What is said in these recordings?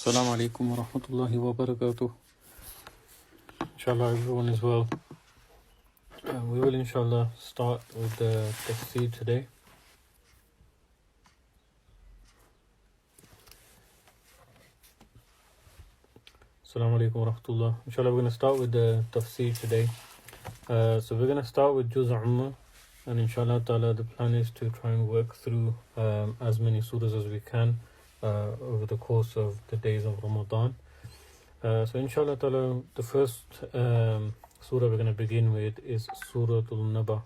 Assalamu alaikum wa rahmatullahi wa barakatuh. Inshallah everyone is well. We will inshallah start with the tafsir today. Assalamu alaikum wa rahmatullah. Inshallah we're going to start with the tafsir today. So we're going to start with Juz Amma, and inshallah ta'ala the plan is to try and work through as many surahs as we can over the course of the days of Ramadan. So inshallah ta'ala the first surah we're going to begin with is Surah Naba.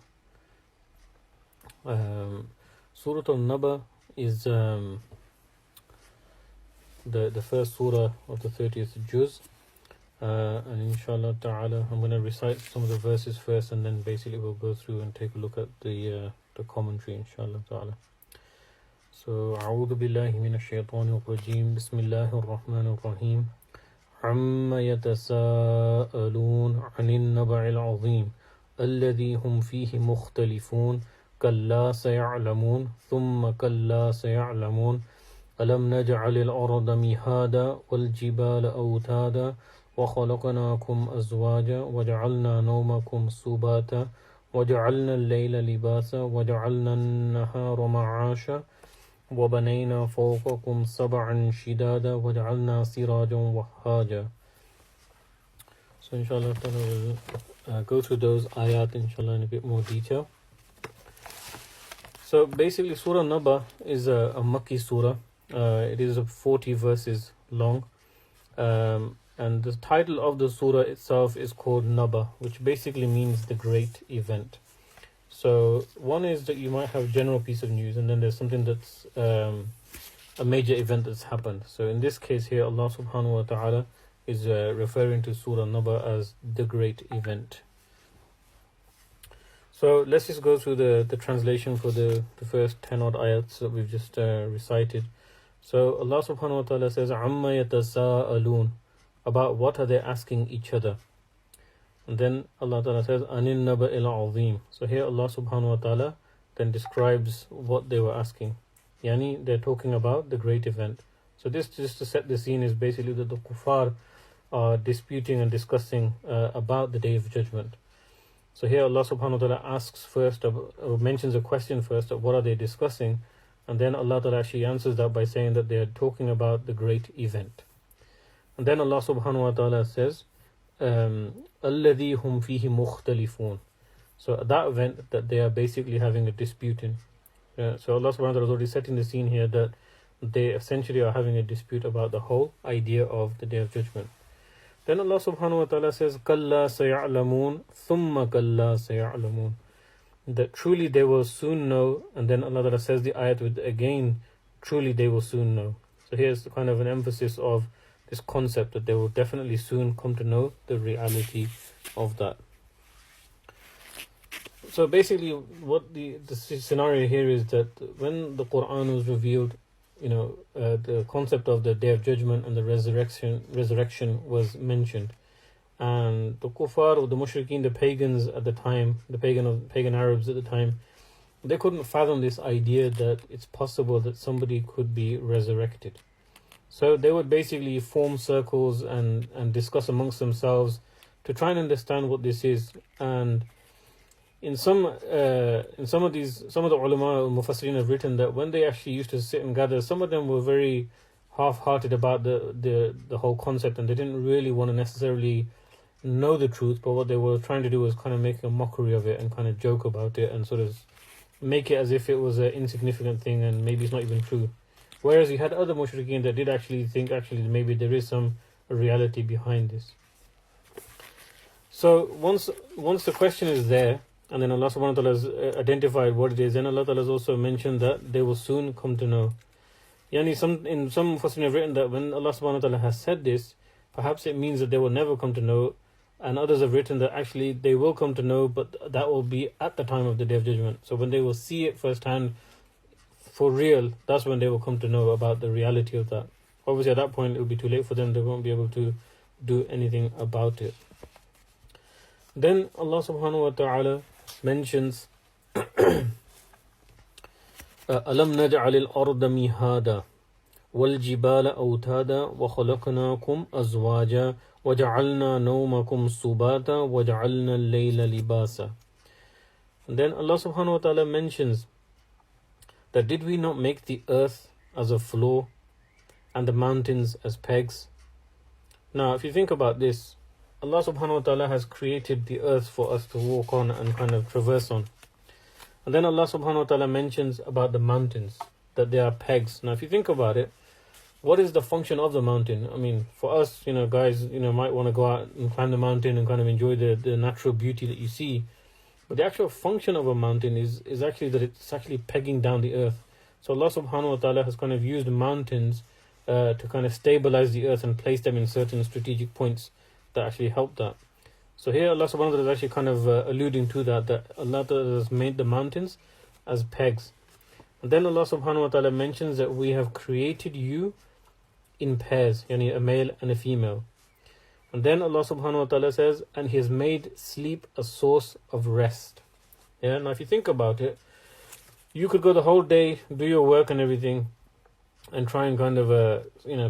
Surah Naba is the first surah of the 30th juz, and inshallah ta'ala I'm going to recite some of the verses first, and then basically we'll go through and take a look at the commentary inshallah ta'ala. So أعوذ بالله من الشيطان الرجيم بسم الله الرحمن الرحيم عما يتساءلون عن النبع العظيم الذي هم فيه مختلفون كلا سيعلمون ثم كلا سيعلمون ألم نجعل الأرض مهادا والجبال أوتادا وخلقناكم أزواجا وجعلنا نومكم سباتا وجعلنا الليل لباسا وجعلنا النهار معاشا وبنينا فوقكم سبعا شدادا وجعلنا سراجا وهاجا. So inshallah we'll go through those ayat inshallah in a bit more detail. So basically Surah Naba is a Makki surah. It is 40 verses long, and the title of the surah itself is called Naba, which basically means the great event. So one is that you might have general piece of news, and then there's something that's a major event that's happened. So in this case here, Allah subhanahu wa ta'ala is referring to Surah Naba as the great event. So let's just go through the translation for the first 10 odd ayats that we've just recited. So Allah subhanahu wa ta'ala says, Amma yatasa'alun, about what are they asking each other? And then Allah ta'ala says, Anin naba ila azim. So here Allah subhanahu wa ta'ala then describes what they were asking. Yani, they're talking about the great event. So this, just to set the scene, is basically that the kuffar are disputing and discussing about the Day of Judgment. So here Allah subhanahu wa ta'ala asks first, or mentions a question first, of what are they discussing, and then Allah ta'ala actually answers that by saying that they are talking about the great event. And then Allah subhanahu wa ta'ala says, الَّذِي هُمْ فِيهِ مُخْتَلِفُونَ. So that event that they are basically having a dispute in. So Allah subhanahu wa ta'ala is already setting the scene here that they essentially are having a dispute about the whole idea of the Day of Judgment. Then Allah subhanahu wa ta'ala says, كَلَّا سَيَعْلَمُونَ ثُمَّ كَلَّا سَيَعْلَمُونَ, that truly they will soon know. And then Allah ta'ala says the ayat with again, truly they will soon know. So here's kind of an emphasis of this concept that they will definitely soon come to know the reality of that. So basically what the scenario here is that when the Quran was revealed, the concept of the Day of Judgment and the resurrection was mentioned. And the kuffar, or the mushrikeen, the pagans at the time, the pagan Arabs at the time, they couldn't fathom this idea that it's possible that somebody could be resurrected. So they would basically form circles and discuss amongst themselves to try and understand what this is. And in some of the ulama mufassirin have written that when they actually used to sit and gather, some of them were very half-hearted about the whole concept, and they didn't really want to necessarily know the truth, but what they were trying to do was kind of make a mockery of it and kind of joke about it and sort of make it as if it was an insignificant thing and maybe it's not even true. Whereas you had other mushrikeen that did actually think maybe there is some reality behind this. So once the question is there, and then Allah subhanahu wa ta'ala has identified what it is, then Allah ta'ala has also mentioned that they will soon come to know. In some mufassirin have written that when Allah subhanahu wa ta'ala has said this, perhaps it means that they will never come to know, and others have written that actually they will come to know, but that will be at the time of the Day of Judgment. So when they will see it firsthand, for real, that's when they will come to know about the reality of that. Obviously at that point it will be too late for them, they won't be able to do anything about it. Then Allah subhanahu wa ta'ala mentions أَلَمْ نَجْعَلِ الْأَرْضَ مِهَادًا وَالْجِبَالَ أَوْتَادًا وَخَلَقْنَاكُمْ أَزْوَاجًا وَجَعَلْنَا نَوْمَكُمْ سُبَاتًا وَجَعَلْنَا اللَّيْلَ لِبَاسًا. And then Allah subhanahu wa ta'ala mentions that did we not make the earth as a floor and the mountains as pegs? Now, if you think about this, Allah subhanahu wa ta'ala has created the earth for us to walk on and kind of traverse on. And then Allah subhanahu wa ta'ala mentions about the mountains, that they are pegs. Now, if you think about it, what is the function of the mountain? I mean, for us, guys, might want to go out and climb the mountain and kind of enjoy the natural beauty that you see. But the actual function of a mountain is actually that it's actually pegging down the earth. So Allah subhanahu wa ta'ala has kind of used mountains to kind of stabilize the earth and place them in certain strategic points that actually help that. So here Allah subhanahu wa ta'ala is actually kind of alluding to that Allah has made the mountains as pegs. And then Allah subhanahu wa ta'ala mentions that we have created you in pairs, yani a male and a female. And then Allah subhanahu wa ta'ala says, and He has made sleep a source of rest. Yeah, now if you think about it, you could go the whole day, do your work and everything, and try and kind of,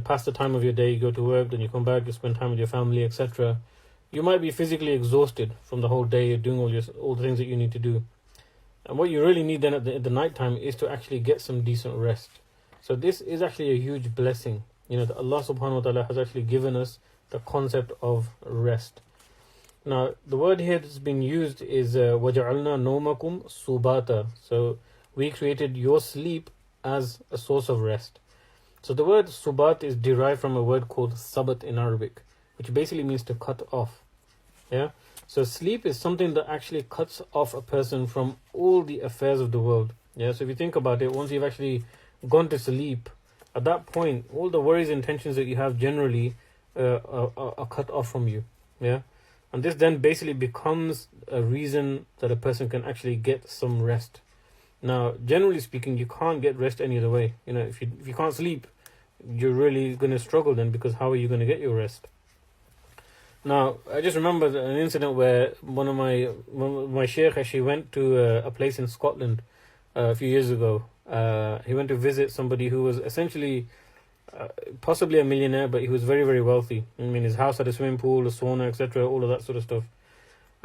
pass the time of your day. You go to work, then you come back, you spend time with your family, etc. You might be physically exhausted from the whole day doing all the things that you need to do. And what you really need then at the night time is to actually get some decent rest. So this is actually a huge blessing. That Allah subhanahu wa ta'ala has actually given us the concept of rest. Now, the word here that's been used is وَجَعَلْنَا نَوْمَكُمْ سُبَاتًا. So we created your sleep as a source of rest. So the word subat is derived from a word called sabat in Arabic, which basically means to cut off. Yeah. So sleep is something that actually cuts off a person from all the affairs of the world. Yeah. So if you think about it, once you've actually gone to sleep, at that point, all the worries and tensions that you have generally are cut off from you. Yeah. And this then basically becomes a reason that a person can actually get some rest. Now, generally speaking, you can't get rest any other way. If you can't sleep, you're really going to struggle then, because how are you going to get your rest? Now, I just remember an incident where one of my sheikh actually went to a place in Scotland a few years ago. He went to visit somebody who was essentially possibly a millionaire, but he was very, very wealthy. I mean, his house had a swimming pool, a sauna, etc., all of that sort of stuff.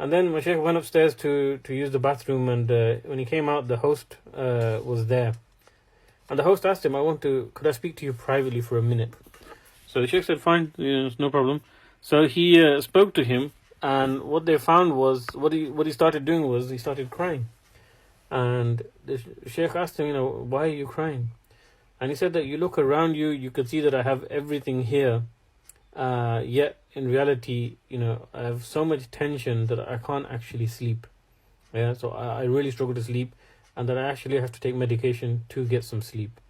And then my sheikh went upstairs to use the bathroom, and when he came out, the host was there. And the host asked him, could I speak to you privately for a minute? So the sheikh said, fine, it's no problem. So he spoke to him, and what they found was, what he started doing was, he started crying. And the sheikh asked him, why are you crying? And he said that you look around you, you can see that I have everything here. Yet in reality, I have so much tension that I can't actually sleep. Yeah, so I really struggle to sleep, and that I actually have to take medication to get some sleep.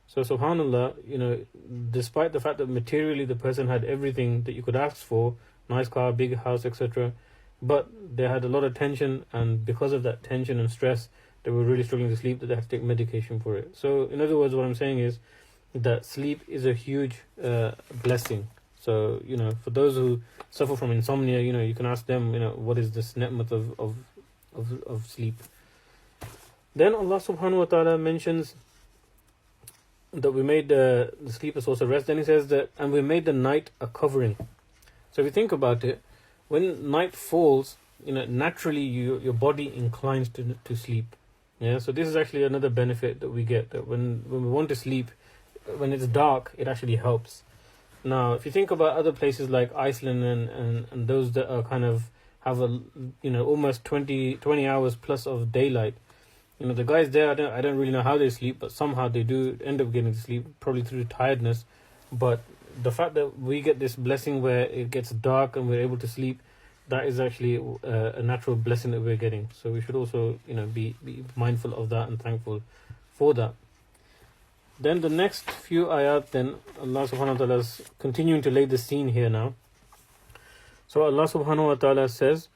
So subhanallah, despite the fact that materially the person had everything that you could ask for, nice car, big house, etc., but they had a lot of tension, and because of that tension and stress, they were really struggling to sleep, that they had to take medication for it. So in other words, what I'm saying is that sleep is a huge blessing. So, for those who suffer from insomnia, you can ask them, what is this ni'mat of sleep. Then Allah subhanahu wa ta'ala mentions that we made the sleep a source of rest. Then He says that, and we made the night a covering. So if you think about it, when night falls, naturally your body inclines to sleep. Yeah. So this is actually another benefit that we get, that when we want to sleep, when it's dark, it actually helps. Now, if you think about other places like Iceland and those that are kind of have almost 20 hours plus of daylight, the guys there, I don't really know how they sleep, but somehow they do end up getting to sleep, probably through tiredness. But the fact that we get this blessing where it gets dark and we're able to sleep, that is actually a natural blessing that we're getting. So we should also be mindful of that and thankful for that. Then the next few ayat, then Allah subhanahu wa ta'ala is continuing to lay the scene here now. So Allah subhanahu wa ta'ala says,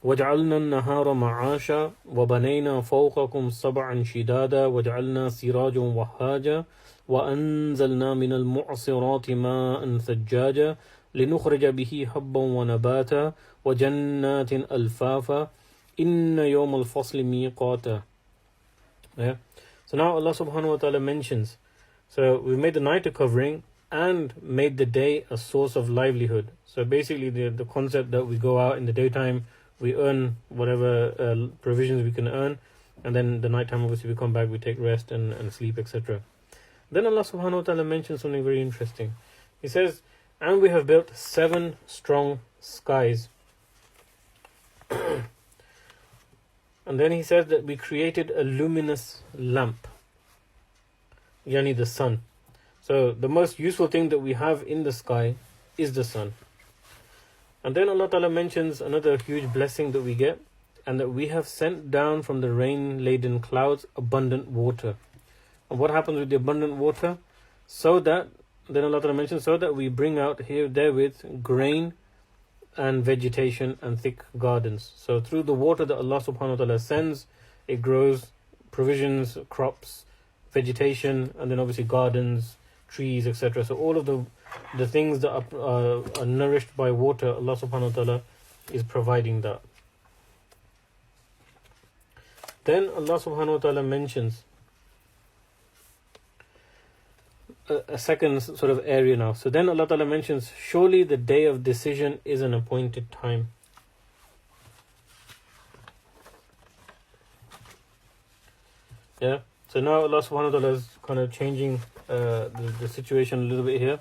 وَجَعَلْنَا النَّهَارَ مَعَاشًا وَبَنَيْنَا فَوْقَكُمْ سَبْعًا شِدَادًا وَجَعَلْنَا سِرَاجًا وَهَّاجًا وَأَنزَلْنَا مِنَ الْمُعْصِرَاتِ مَاءً ثَجَّاجًا لِنُخْرِجَ بِهِ حَبًّا وَنَبَاتًا وَجَنَّاتٍ أَلْفَافًا إِنَّ يَوْمَ الْفَصْلِ مِيقَاتًا. Yeah. So now Allah subhanahu wa ta'ala mentions So we made the night a covering and made the day a source of livelihood. So basically the concept that we go out in the daytime, we earn whatever provisions we can earn, and then the nighttime obviously we come back, we take rest and sleep, etc. Then Allah subhanahu wa ta'ala mentions something very interesting. He says, and we have built 7 strong skies. And then he says that we created a luminous lamp, yani the sun. So the most useful thing that we have in the sky is the sun. And then Allah Ta'ala mentions another huge blessing that we get, and that we have sent down from the rain-laden clouds abundant water. And what happens with the abundant water? So that, then Allah Ta'ala mentions, so that we bring out here therewith grain and vegetation and thick gardens. So through the water that Allah Subhanahu wa Ta'ala sends, it grows provisions, crops, vegetation, and then obviously gardens, trees, etc. So all of the things that are nourished by water, Allah Subhanahu wa Ta'ala is providing that. Then Allah Subhanahu wa Ta'ala mentions a second sort of area now. So then Allah Ta'ala mentions, surely the day of decision is an appointed time. Yeah. So now Allah Subhanahu wa Ta'ala is kind of changing the situation a little bit here.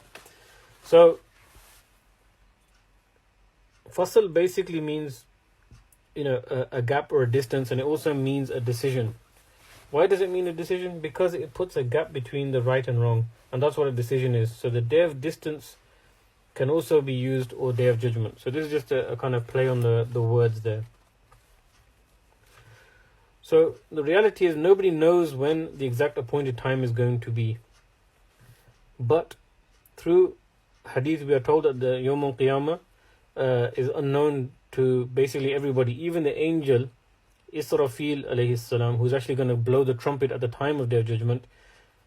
So fasl basically means, a gap or a distance, and it also means a decision. Why does it mean a decision? Because it puts a gap between the right and wrong, and that's what a decision is. So the day of distance can also be used, or day of judgment. So this is just a kind of play on the words there. So the reality is nobody knows when the exact appointed time is going to be. But through hadith we are told that the Yawm al-Qiyamah is unknown to basically everybody, even the angel Israfil alayhi salam, who's actually going to blow the trumpet at the time of their judgment.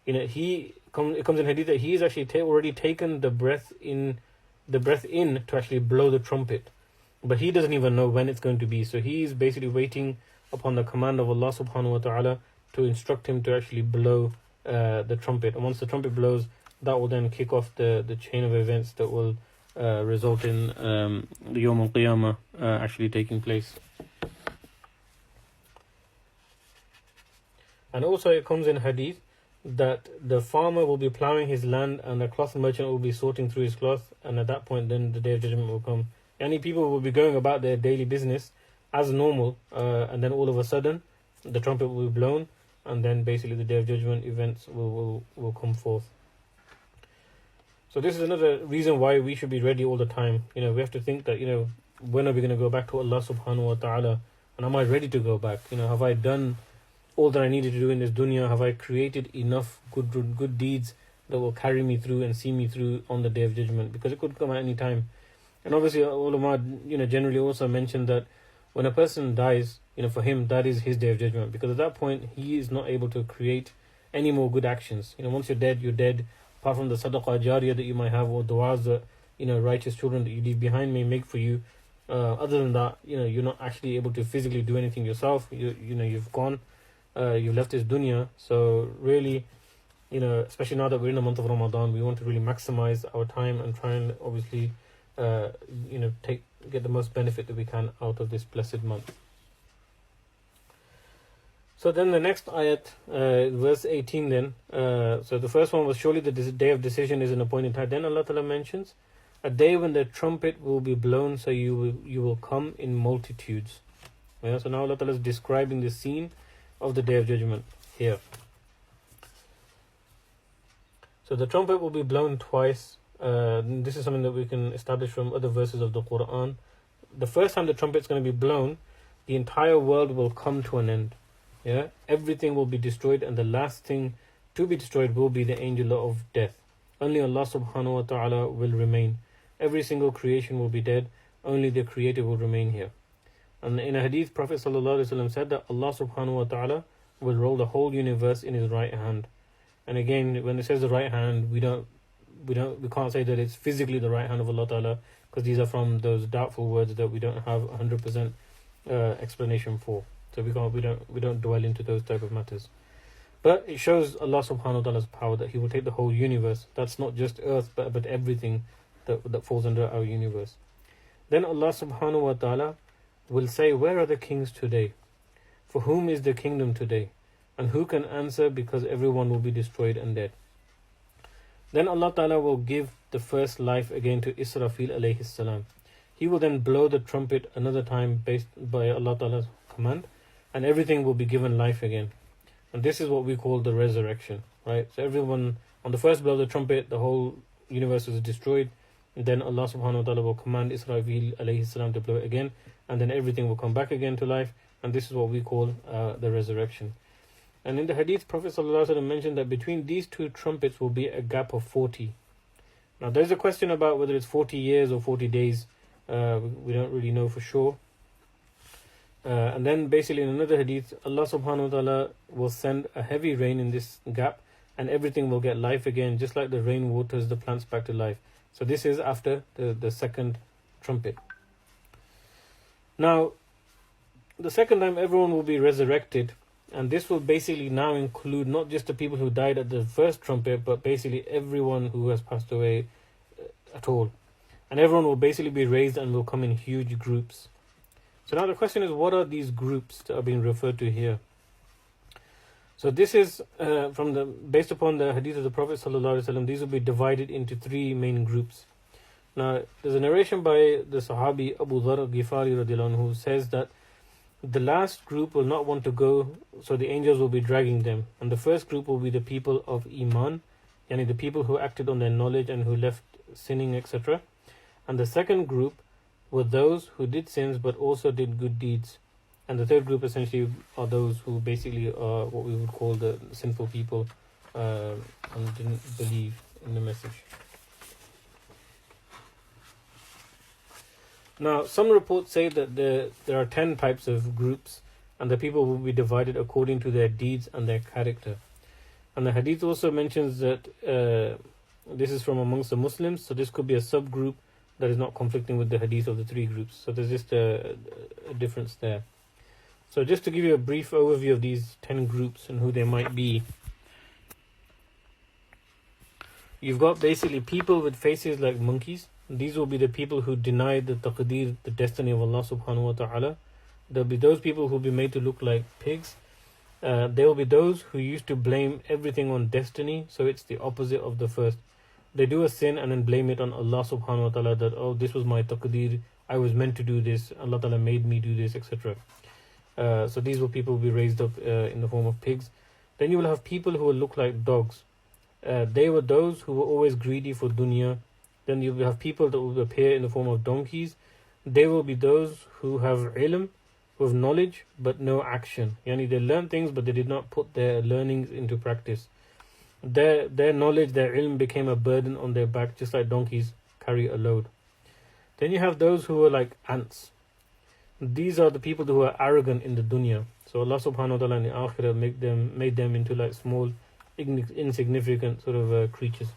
It comes in hadith that he's actually already taken the breath in to actually blow the trumpet, but he doesn't even know when it's going to be. So he's basically waiting upon the command of Allah subhanahu wa ta'ala to instruct him to actually blow the trumpet. And once the trumpet blows, that will then kick off the chain of events that will result in the Yawm al-Qiyamah actually taking place. And also it comes in hadith that the farmer will be plowing his land and the cloth merchant will be sorting through his cloth, and at that point then the day of judgment will come. Any people will be going about their daily business as normal, and then all of a sudden the trumpet will be blown, and then basically the day of judgment events will come forth. So this is another reason why we should be ready all the time. We have to think that, when are we going to go back to Allah subhanahu wa ta'ala, and am I ready to go back? Have I done all that I needed to do in this dunya? Have I created enough good deeds that will carry me through and see me through on the day of judgment? Because it could come at any time. And obviously ulama generally also mention that when a person dies, for him that is his day of judgment, because at that point he is not able to create any more good actions. Once you're dead, you're dead. Apart from the sadaqah jariyah that you might have, or du'as that righteous children that you leave behind may make for you, other than that, you're not actually able to physically do anything yourself. You've gone. You've left this dunya. So really, especially now that we're in the month of Ramadan, we want to really maximize our time and try and obviously get the most benefit that we can out of this blessed month. So then the next ayat, verse 18 then. So the first one was, surely the day of decision is an appointed time. Then Allah Ta'ala mentions a day when the trumpet will be blown, so you will come in multitudes. Yeah, so now Allah Ta'ala is describing the scene of the day of judgment here. So the trumpet will be blown twice. This is something that we can establish from other verses of the Quran. The first time the trumpet is going to be blown, the entire world will come to an end. Yeah, everything will be destroyed, and the last thing to be destroyed will be the angel of death. Only Allah subhanahu wa ta'ala will remain. Every single creation will be dead. Only the Creator will remain here. And in a hadith, Prophet sallallahu alaihi wasallam said that Allah subhanahu wa ta'ala will roll the whole universe in His right hand. And again, when it says the right hand, we can't say that it's physically the right hand of Allah ta'ala, because these are from those doubtful words that we don't have 100% explanation for. So we don't dwell into those type of matters. But it shows Allah subhanahu wa ta'ala's power that He will take the whole universe. That's not just earth, but everything that falls under our universe. Then Allah subhanahu wa ta'ala will say, where are the kings today? For whom is the kingdom today? And who can answer, because everyone will be destroyed and dead. Then Allah ta'ala will give the first life again to Israfil alayhi salam. He will then blow the trumpet another time based by Allah ta'ala's command, and everything will be given life again. And this is what we call the resurrection, right? So everyone, on the first blow of the trumpet, the whole universe is destroyed. And then Allah subhanahu wa ta'ala will command Israfil alayhi salam to blow it again, and then everything will come back again to life. And this is what we call the resurrection. And in the hadith, Prophet sallallahu alaihi wasallam mentioned that between these two trumpets will be a gap of 40. Now there's a question about whether it's 40 years or 40 days. We don't really know for sure. And then basically in another hadith, Allah subhanahu wa ta'ala will send a heavy rain in this gap, and everything will get life again, just like the rain waters the plants back to life. So this is after the second trumpet. Now, the second time everyone will be resurrected, and this will basically now include not just the people who died at the first trumpet, but basically everyone who has passed away at all. And everyone will basically be raised and will come in huge groups. So now the question is, what are these groups that are being referred to here? So this is based upon the hadith of the Prophet ﷺ. These will be divided into three main groups. Now there's a narration by the Sahabi Abu Dharr Ghifari radiallahu anhu, who says that the last group will not want to go, so the angels will be dragging them. And the first group will be the people of Iman, yani the people who acted on their knowledge and who left sinning, etc. And the second group were those who did sins but also did good deeds. And the third group essentially are those who basically are what we would call the sinful people and didn't believe in the message. Now, some reports say that there are 10 types of groups, and the people will be divided according to their deeds and their character. And the hadith also mentions that this is from amongst the Muslims, so this could be a subgroup that is not conflicting with the hadith of the three groups. So there's just a difference there. So just to give you a brief overview of these 10 groups and who they might be. You've got basically people with faces like monkeys. These will be the people who deny the taqdeer, the destiny of Allah subhanahu wa ta'ala. There'll be those people who will be made to look like pigs. There will be those who used to blame everything on destiny, so it's the opposite of the first. They do a sin and then blame it on Allah subhanahu wa ta'ala that, oh, this was my taqdeer, I was meant to do this, Allah ta'ala made me do this, etc. So these will people will be raised up in the form of pigs. Then you will have people who will look like dogs. They were those who were always greedy for dunya. Then you will have people that will appear in the form of donkeys. They will be those who have ilm, who have knowledge, but no action. Yani they learn things, but they did not put their learnings into practice. Their knowledge, their ilm became a burden on their back, just like donkeys carry a load. Then you have those who are like ants. These are the people who are arrogant in the dunya. So Allah subhanahu wa ta'ala in the akhirah made them into like small, insignificant sort of creatures.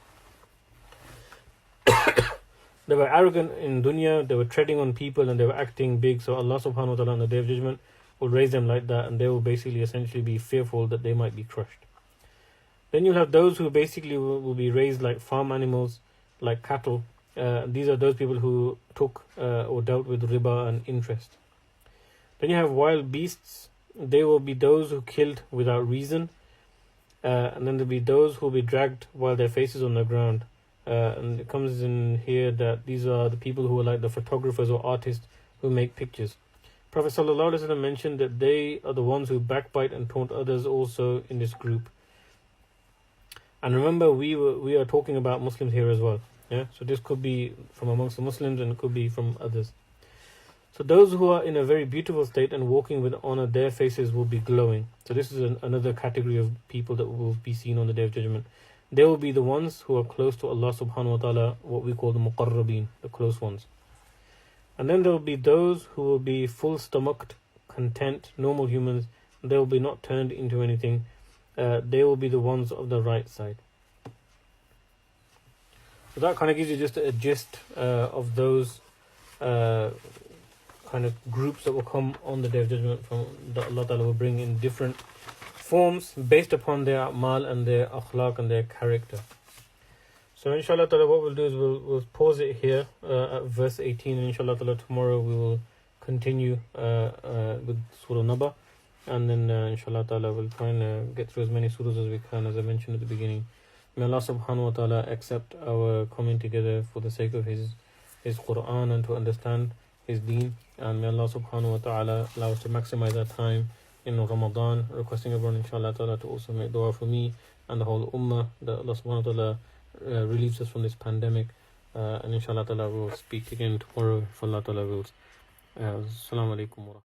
They were arrogant in dunya, they were treading on people, and they were acting big. So Allah subhanahu wa ta'ala on the day of judgment will raise them like that, and they will basically essentially be fearful that they might be crushed. Then you'll have those who basically will be raised like farm animals, like cattle. These are those people who took or dealt with riba and interest. Then you have wild beasts. They will be those who killed without reason. And then there'll be those who will be dragged while their faces on the ground. And it comes in here that these are the people who are like the photographers or artists who make pictures. Prophet ﷺ mentioned that they are the ones who backbite and taunt others also in this group. And remember, we are talking about Muslims here as well. Yeah, so this could be from amongst the Muslims and it could be from others. So those who are in a very beautiful state and walking with honor, their faces will be glowing. So this is another category of people that will be seen on the Day of Judgment. They will be the ones who are close to Allah subhanahu wa ta'ala, what we call the muqarrabeen, the close ones. And then there will be those who will be full-stomached, content, normal humans. They will be not turned into anything. They will be the ones of the right side. So that kind of gives you just a gist of those kind of groups that will come on the Day of Judgment, from that Allah Ta'ala will bring in different forms based upon their a'mal and their akhlaq and their character. So inshallah ta'ala, what we'll do is we'll pause it here at verse 18, and inshallah ta'ala tomorrow we will continue with Surah Naba, and then inshallah ta'ala we'll try and get through as many surahs as we can, as I mentioned at the beginning. May Allah subhanahu wa ta'ala accept our coming together for the sake of His Quran and to understand His deen, and may Allah subhanahu wa ta'ala allow us to maximize our time in Ramadan, requesting everyone inshallah ta'ala to also make dua for me and the whole ummah, that Allah subhanahu wa ta'ala relieves us from this pandemic, and inshallah ta'ala we'll speak again tomorrow if Allah ta'ala wills. Assalamu alaikum wa rahmatullahi.